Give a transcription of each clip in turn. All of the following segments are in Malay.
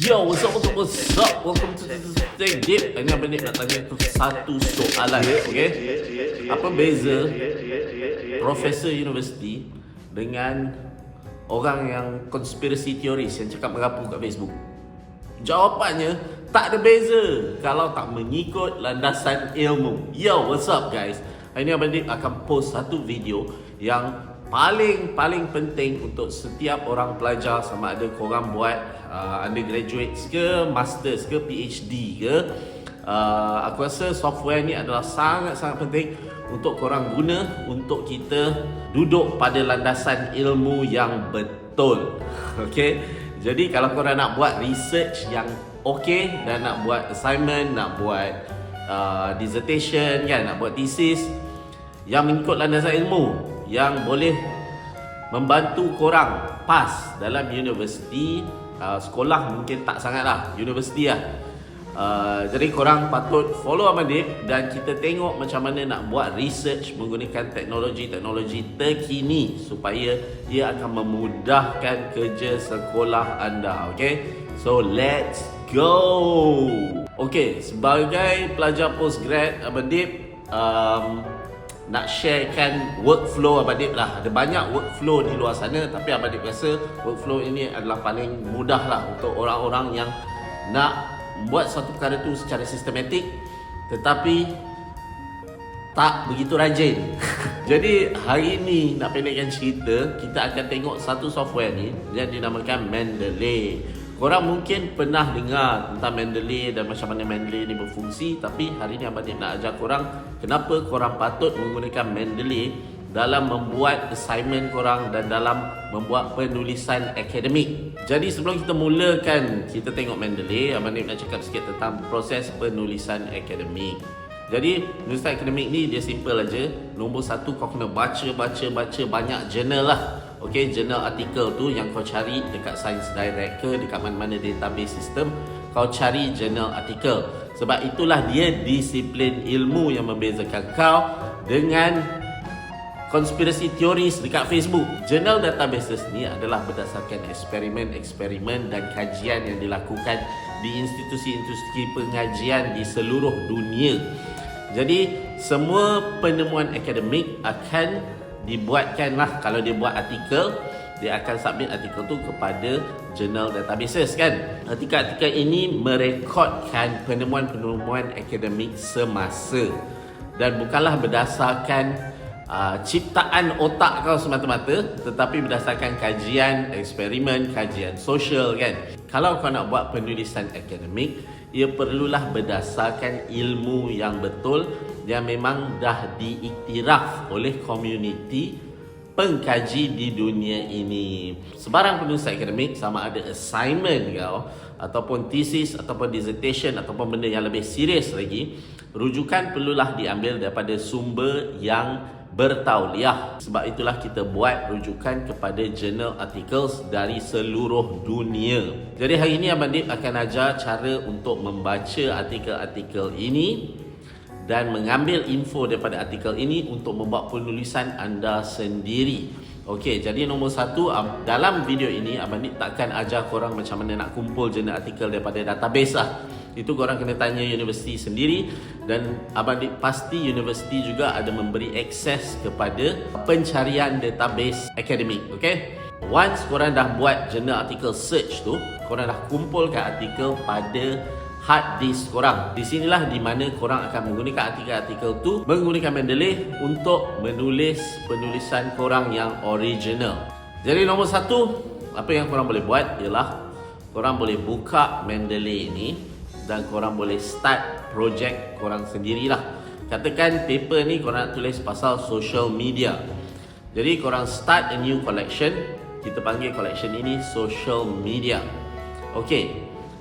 Yo, what's up? Welcome to Stay Deep. Ini apa ni nak tanya tu satu soalan, okay? Apa beza profesor universiti dengan orang yang conspiracy theories yang cakap merapu kat Facebook? Jawapannya, tak ada beza kalau tak mengikut landasan ilmu. Yo, what's up guys? Hari ni Abang Dik akan post satu video yang paling penting untuk setiap orang pelajar, sama ada korang buat undergraduates ke, masters ke, PhD ke. Aku rasa software ni adalah sangat penting untuk korang guna untuk kita duduk pada landasan ilmu yang betul. Okay? Jadi kalau korang nak buat research yang okay dan nak buat assignment, nak buat dissertation kan, nak buat thesis yang mengikut landasan ilmu yang boleh membantu korang pass dalam universiti, sekolah mungkin tak sangat lah, universiti lah. Jadi korang patut follow Abang Dik dan kita tengok macam mana nak buat research menggunakan teknologi terkini supaya ia akan memudahkan kerja sekolah anda. Okay, so let's go. Okay, sebagai pelajar postgrad Abang Dik nak sharekan workflow Abang Dik lah. Ada banyak workflow di luar sana, tapi Abang Dik rasa workflow ini adalah paling mudah lah untuk orang-orang yang nak buat satu perkara tu secara sistematik tetapi tak begitu rajin. Jadi hari ini nak pendekkan cerita, kita akan tengok satu software ni yang dinamakan Mendeley. Korang mungkin pernah dengar tentang Mendeley dan macam mana Mendeley ni berfungsi, tapi hari ni Abang Dik nak ajar korang kenapa korang patut menggunakan Mendeley dalam membuat assignment korang dan dalam membuat penulisan akademik. Jadi sebelum kita mulakan kita tengok Mendeley, Abang Dik nak cakap sikit tentang proses penulisan akademik. Jadi penulisan akademik ni dia simple aja. Nombor satu, kau kena baca banyak jurnal lah. Okay, jurnal artikel tu yang kau cari dekat Science Direct ke, dekat mana-mana database system, kau cari jurnal artikel. Sebab itulah dia disiplin ilmu yang membezakan kau dengan conspiracy theories dekat Facebook. Journal databases ni adalah berdasarkan eksperimen dan kajian yang dilakukan di institusi-institusi pengajian di seluruh dunia. Jadi semua penemuan akademik akan dibuatkan lah. Kalau dia buat artikel, dia akan submit artikel tu kepada journal databases kan. Artikel-artikel ini merekodkan penemuan-penemuan akademik semasa dan bukanlah berdasarkan ciptaan otak kau semata-mata, tetapi berdasarkan kajian, eksperimen, kajian sosial kan. Kalau kau nak buat penulisan akademik, ia perlulah berdasarkan ilmu yang betul yang memang dah diiktiraf oleh komuniti pengkaji di dunia ini. Sebarang penulisan akademik, sama ada assignment kau ataupun thesis ataupun dissertation ataupun benda yang lebih serius lagi, rujukan perlulah diambil daripada sumber yang bertauliah. Sebab itulah kita buat rujukan kepada journal articles dari seluruh dunia. Jadi hari ini Abang Dik akan ajar cara untuk membaca artikel-artikel ini dan mengambil info daripada artikel ini untuk membuat penulisan anda sendiri. Okey, jadi nombor satu, dalam video ini Abang Dik takkan ajar korang macam mana nak kumpul jurnal artikel daripada database lah. Itu korang kena tanya universiti sendiri, dan Abang Dik pasti universiti juga ada memberi akses kepada pencarian database akademik. Okay? Once korang dah buat jurnal artikel search tu, korang dah kumpulkan artikel pada hard disk korang. Di sinilah di mana korang akan menggunakan artikel-artikel tu, menggunakan Mendeley untuk menulis penulisan korang yang original. Jadi nombor satu, apa yang korang boleh buat ialah korang boleh buka Mendeley ni dan korang boleh start projek korang sendirilah. Katakan paper ni korang nak tulis pasal social media. Jadi korang start a new collection. Kita panggil collection ini social media. Okey,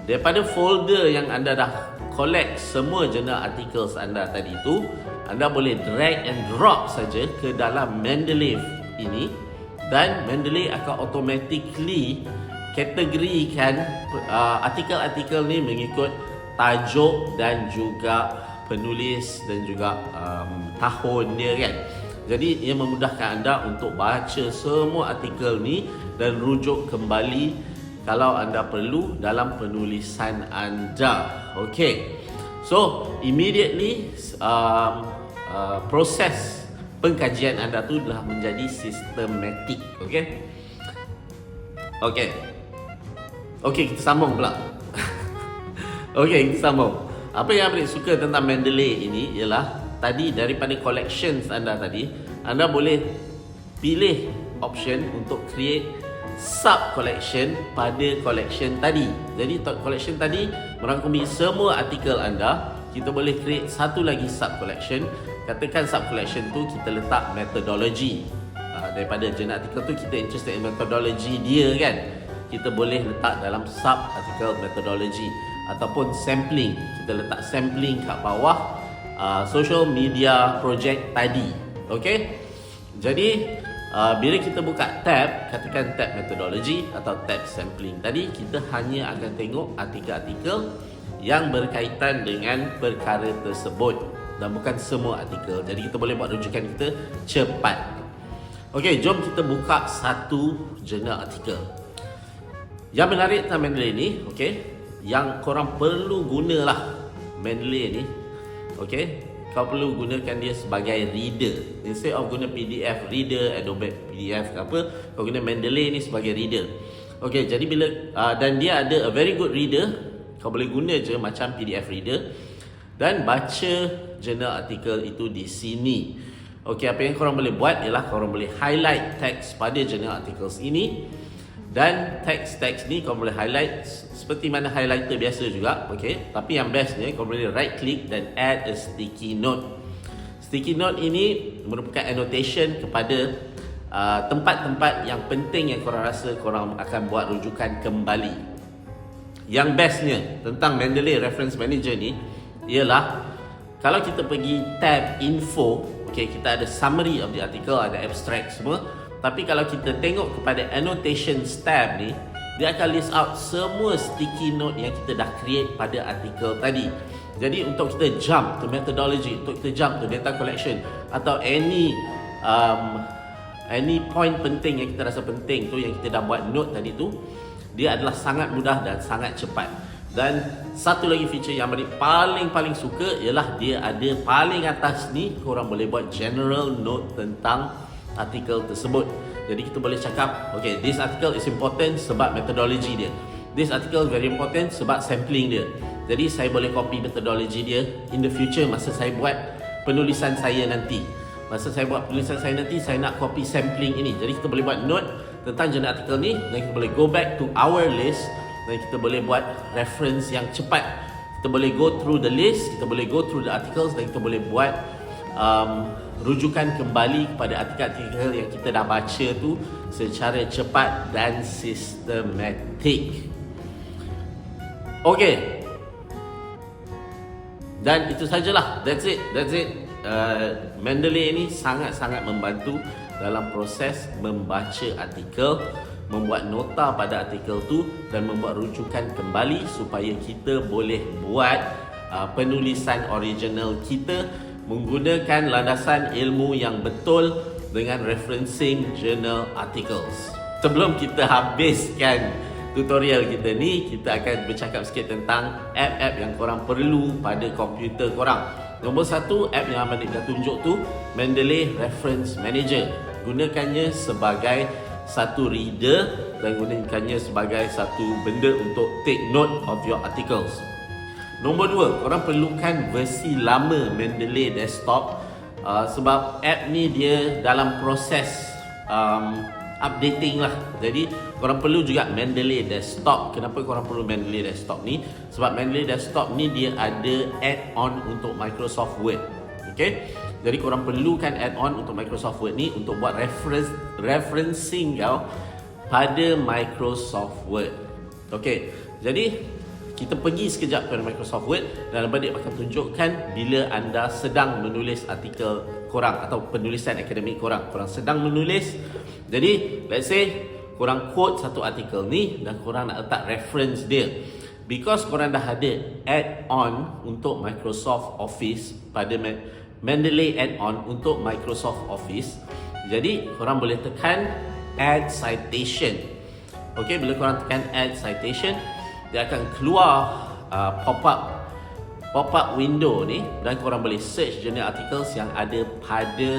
daripada folder yang anda dah collect semua journal articles anda tadi tu, anda boleh drag and drop saja ke dalam Mendeley ini, dan Mendeley akan automatically kategorikan artikel-artikel ni mengikut tajuk dan juga penulis dan juga tahun dia kan. Jadi ia memudahkan anda untuk baca semua artikel ni dan rujuk kembali kalau anda perlu dalam penulisan anda. Okay, so immediately proses pengkajian anda tu dah menjadi sistematik. Okay, kita sambung pula. Kita sambung. Apa yang Abrik suka tentang Mendeley ini ialah tadi daripada collections anda tadi, anda boleh pilih option untuk create sub collection pada collection tadi. Jadi collection tadi merangkumi semua artikel anda. Kita boleh create satu lagi sub collection. Katakan sub collection tu kita letak methodology. Daripada jurnal artikel tu kita interested in methodology dia kan, kita boleh letak dalam sub artikel methodology. Ataupun sampling, kita letak sampling kat bawah social media project tadi. Okay, jadi bila kita buka tab, katakan tab methodology atau tab sampling tadi, kita hanya akan tengok artikel-artikel yang berkaitan dengan perkara tersebut dan bukan semua artikel. Jadi kita boleh buat rujukan kita cepat. Okay, jom kita buka satu jurnal artikel. Yang menarik tentang Mendeley ni, okay, yang korang perlu gunalah Mendeley ni, okay, kau perlu gunakan dia sebagai reader. Instead of guna PDF reader, Adobe PDF ke apa, kau guna Mendeley ni sebagai reader. Okay, jadi bila dan dia ada a very good reader, kau boleh guna je macam PDF reader dan baca jurnal artikel itu di sini. Okay, apa yang korang boleh buat ialah korang boleh highlight teks pada jurnal articles ini. Dan teks-teks ni kau boleh highlight seperti mana highlighter biasa juga, okay? Tapi yang bestnya kau boleh right click dan add a sticky note. Sticky note ini merupakan annotation kepada tempat-tempat yang penting yang korang rasa korang akan buat rujukan kembali. Yang bestnya tentang Mendeley Reference Manager ni ialah kalau kita pergi tab info, okay, kita ada summary of the article, ada abstract semua. Tapi kalau kita tengok kepada annotations tab ni, dia akan list out semua sticky note yang kita dah create pada artikel tadi. Jadi untuk kita jump to methodology, untuk kita jump to data collection atau any point penting yang kita rasa penting tu, yang kita dah buat note tadi tu, dia adalah sangat mudah dan sangat cepat. Dan satu lagi feature yang paling suka ialah dia ada paling atas ni, korang boleh buat general note tentang artikel tersebut. Jadi kita boleh cakap, okay, this article is important sebab methodology dia. This article very important sebab sampling dia. Jadi saya boleh copy methodology dia in the future masa saya buat penulisan saya nanti. Masa saya buat penulisan saya nanti, saya nak copy sampling ini. Jadi kita boleh buat note tentang jurnal artikel ni dan kita boleh go back to our list dan kita boleh buat reference yang cepat. Kita boleh go through the list, kita boleh go through the articles dan kita boleh buat rujukan kembali kepada artikel-artikel yang kita dah baca tu secara cepat dan sistematik. Okay, dan itu sajalah. That's it. Mendeley ini sangat-sangat membantu dalam proses membaca artikel, membuat nota pada artikel tu dan membuat rujukan kembali supaya kita boleh buat penulisan original kita menggunakan landasan ilmu yang betul dengan referencing journal articles. Sebelum kita habiskan tutorial kita ni, kita akan bercakap sikit tentang app-app yang korang perlu pada komputer korang. Nombor satu, app yang Abang Nik dah tunjuk tu, Mendeley Reference Manager. Gunakannya sebagai satu reader dan gunakannya sebagai satu benda untuk take note of your articles. Nombor dua, korang perlukan versi lama Mendeley Desktop sebab app ni dia dalam proses updating lah. Jadi korang perlu juga Mendeley Desktop. Kenapa korang perlu Mendeley Desktop ni? Sebab Mendeley Desktop ni dia ada add-on untuk Microsoft Word. Okay? Jadi korang perlukan add-on untuk Microsoft Word ni untuk buat referencing kau pada Microsoft Word. Okay, jadi kita pergi sekejap pada Microsoft Word dan Abang Nik akan tunjukkan bila anda sedang menulis artikel korang atau penulisan akademik korang. Korang sedang menulis, jadi let's say korang quote satu artikel ni dan korang nak letak reference dia. Because korang dah ada add-on untuk Microsoft Office pada Mendeley add-on untuk Microsoft Office, jadi korang boleh tekan add citation. Okay, bila korang tekan add citation, dia akan keluar pop-up window ni dan korang boleh search jurnal articles yang ada pada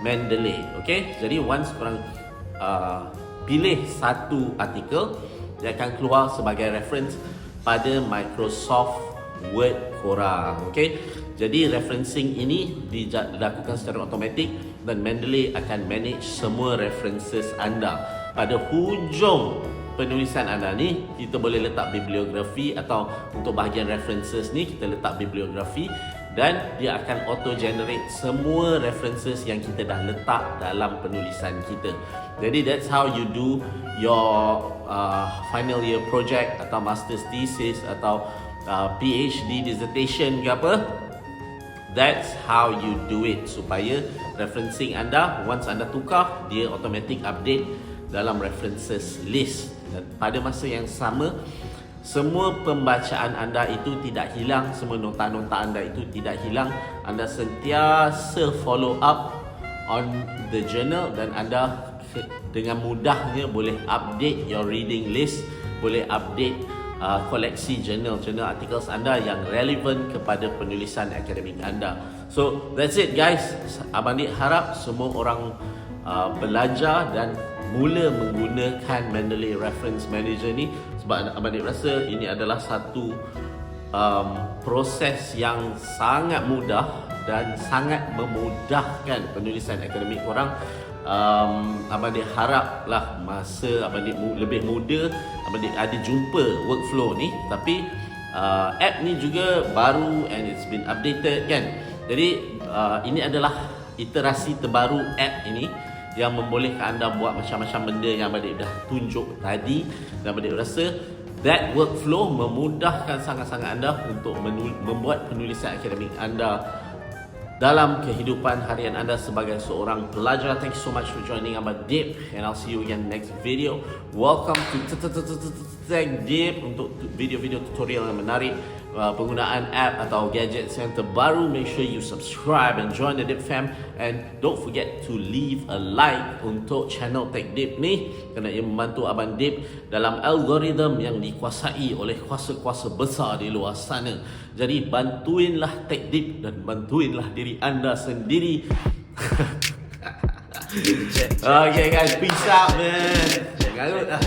Mendeley. Okay, jadi once korang pilih satu artikel, dia akan keluar sebagai reference pada Microsoft Word korang. Okay, jadi referencing ini dilakukan secara automatik dan Mendeley akan manage semua references anda. Pada hujung penulisan anda ni, kita boleh letak bibliografi, atau untuk bahagian references ni kita letak bibliografi, dan dia akan auto generate semua references yang kita dah letak dalam penulisan kita. Jadi that's how you do your final year project atau master's thesis atau PhD dissertation ke apa. That's how you do it, supaya referencing anda once anda tukar, dia automatic update dalam references list. Dan pada masa yang sama, semua pembacaan anda itu tidak hilang, semua nota-nota anda itu tidak hilang. Anda sentiasa follow up on the journal dan anda dengan mudahnya boleh update your reading list, boleh update koleksi jurnal articles anda yang relevan kepada penulisan akademik anda. So that's it guys. Abang Dik harap semua orang belajar dan mula menggunakan Mendeley Reference Manager ni, sebab Abang Dik rasa ini adalah satu proses yang sangat mudah dan sangat memudahkan penulisan akademik korang. Abang Dik haraplah masa Abang Dik lebih muda, Abang Dik ada jumpa workflow ni. Tapi app ni juga baru and it's been updated kan. Jadi ini adalah iterasi terbaru app ini yang membolehkan anda buat macam-macam benda yang Abang Dik dah tunjuk tadi. Dan Abang Dik rasa that workflow memudahkan sangat-sangat anda untuk membuat penulisan akademik anda dalam kehidupan harian anda sebagai seorang pelajar. Thank you so much for joining Abang Dik, and I'll see you again next video. Welcome to Tech Dip untuk video-video tutorial yang menarik penggunaan app atau gadgets yang terbaru. Make sure you subscribe and join the Dip fam, and don't forget to leave a like untuk channel Tech Dip ni, kerana ia membantu Abang Dip dalam algoritma yang dikuasai oleh kuasa-kuasa besar di luar sana. Jadi bantuinlah Tech Dip dan bantuinlah diri anda sendiri. Okay guys, peace out man. Garut lah.